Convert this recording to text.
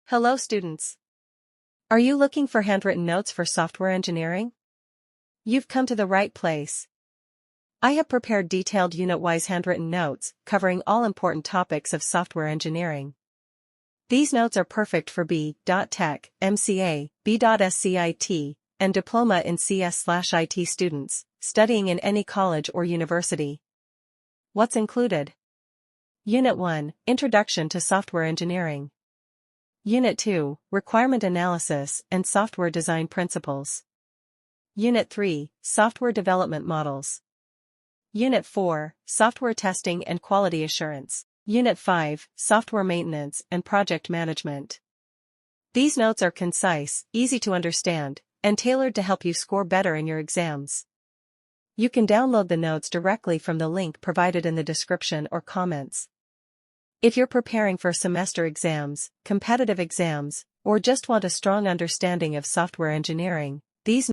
Hello students. Are you looking for handwritten notes for software engineering? You've come to the right place. I have prepared detailed unit-wise handwritten notes, covering all important topics of software engineering. These notes are perfect for B.Tech, MCA, B.Sc IT, and Diploma in CS/IT students, studying in any college or university. What's included? Unit 1, Introduction to Software Engineering. Unit 2, Requirement Analysis and Software Design Principles. Unit 3, Software Development Models. Unit 4, Software Testing and Quality Assurance. Unit 5, Software Maintenance and Project Management. These notes are concise, easy to understand, and tailored to help you score better in your exams. You can download the notes directly from the link provided in the description or comments. If you're preparing for semester exams, competitive exams, or just want a strong understanding of software engineering, these